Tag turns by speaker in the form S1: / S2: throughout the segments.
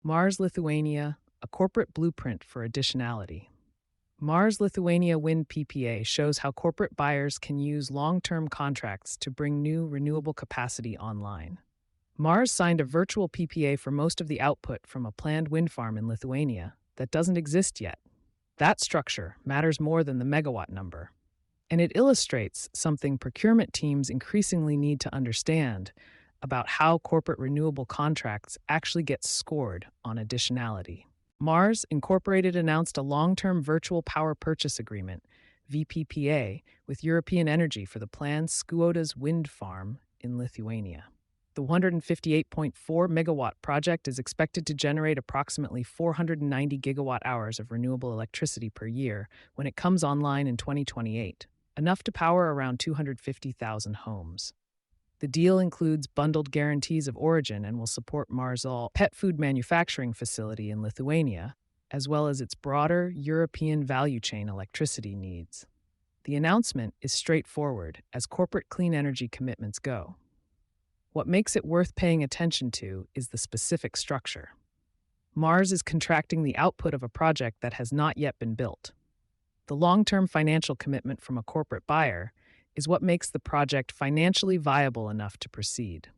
S1: Mars Lithuania, a corporate blueprint for additionality. Mars Lithuania Wind PPA shows how corporate buyers can use long-term contracts to bring new renewable capacity online. Mars signed a virtual PPA for most of the output from a planned wind farm in Lithuania that doesn't exist yet. That structure matters more than the megawatt number. And it illustrates something procurement teams increasingly need to understand about how corporate renewable contracts actually get scored on additionality. Mars Incorporated announced a long-term virtual power purchase agreement, VPPA, with European Energy for the planned Skuodas wind farm in Lithuania. The 158.4 megawatt project is expected to generate approximately 490 gigawatt hours of renewable electricity per year when it comes online in 2028, enough to power around 250,000 homes. The deal includes bundled guarantees of origin and will support Marzal pet food manufacturing facility in Lithuania, as well as its broader European value chain electricity needs. The announcement is straightforward as corporate clean energy commitments go. What makes it worth paying attention to is the specific structure. Mars is contracting the output of a project that has not yet been built. The long-term financial commitment from a corporate buyer is what makes the project financially viable enough to proceed.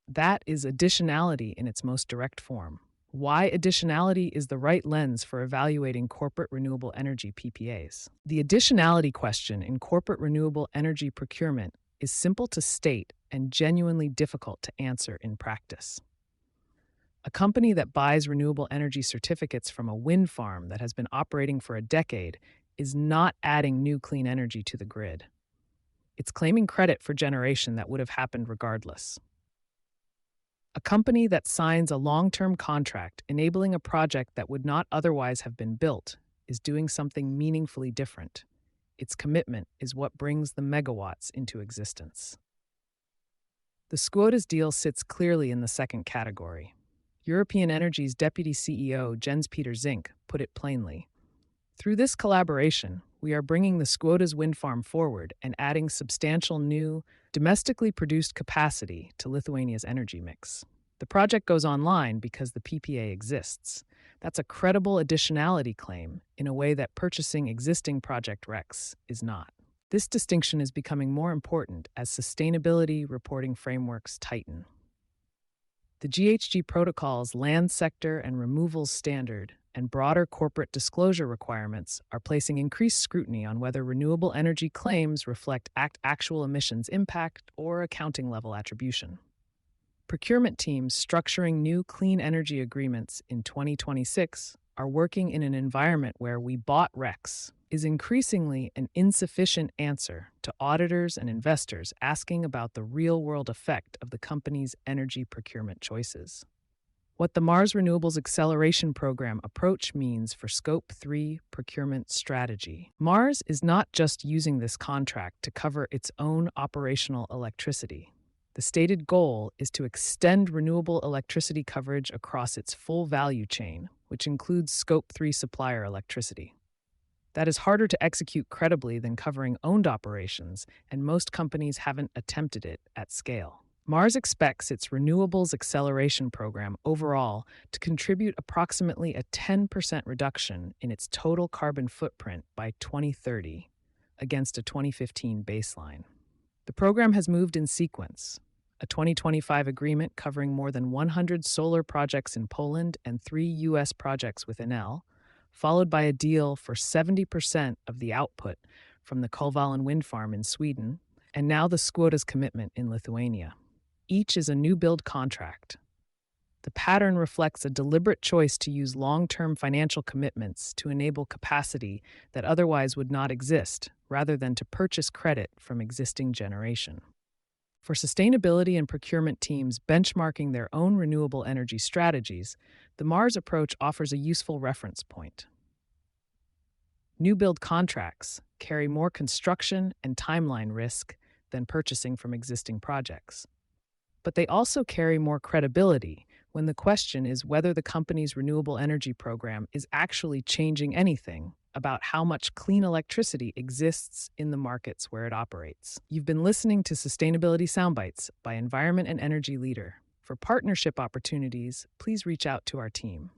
S1: That is additionality in its most direct form. Why additionality is the right lens for evaluating corporate renewable energy PPAs. The additionality question in corporate renewable energy procurement is simple to state and genuinely difficult to answer in practice. A company that buys renewable energy certificates from a wind farm that has been operating for a decade is not adding new clean energy to the grid. It's claiming credit for generation that would have happened regardless. A company that signs a long-term contract enabling a project that would not otherwise have been built is doing something meaningfully different. Its commitment is what brings the megawatts into existence. The Skuodas deal sits clearly in the second category. European Energy's Deputy CEO, Jens Peter Zink, put it plainly. Through this collaboration, we are bringing the Skuodas wind farm forward and adding substantial new, domestically produced capacity to Lithuania's energy mix. The project goes online because the PPA exists. That's a credible additionality claim in a way that purchasing existing project recs is not. This distinction is becoming more important as sustainability reporting frameworks tighten. The GHG Protocol's land sector and removals standard and broader corporate disclosure requirements are placing increased scrutiny on whether renewable energy claims reflect actual emissions impact or accounting level attribution. Procurement teams structuring new clean energy agreements in 2026 are working in an environment where "we bought RECs" is increasingly an insufficient answer to auditors and investors asking about the real-world effect of the company's energy procurement choices. What the Mars Renewables Acceleration Program approach means for Scope 3 procurement strategy. Mars is not just using this contract to cover its own operational electricity. The stated goal is to extend renewable electricity coverage across its full value chain, which includes Scope 3 supplier electricity. That is harder to execute credibly than covering owned operations, and most companies haven't attempted it at scale. Mars expects its Renewables Acceleration Program overall to contribute approximately a 10% reduction in its total carbon footprint by 2030 against a 2015 baseline. The program has moved in sequence. A 2025 agreement covering more than 100 solar projects in Poland and 3 U.S. projects with Enel, followed by a deal for 70% of the output from the Kolvallen wind farm in Sweden, and now the Skuodas commitment in Lithuania. Each is a new build contract. The pattern reflects a deliberate choice to use long-term financial commitments to enable capacity that otherwise would not exist, rather than to purchase credit from existing generation. For sustainability and procurement teams benchmarking their own renewable energy strategies, the Mars approach offers a useful reference point. New build contracts carry more construction and timeline risk than purchasing from existing projects. But they also carry more credibility when the question is whether the company's renewable energy program is actually changing anything about how much clean electricity exists in the markets where it operates. You've been listening to Sustainability Soundbites by Environment and Energy leader For partnership opportunities, please reach out to our team.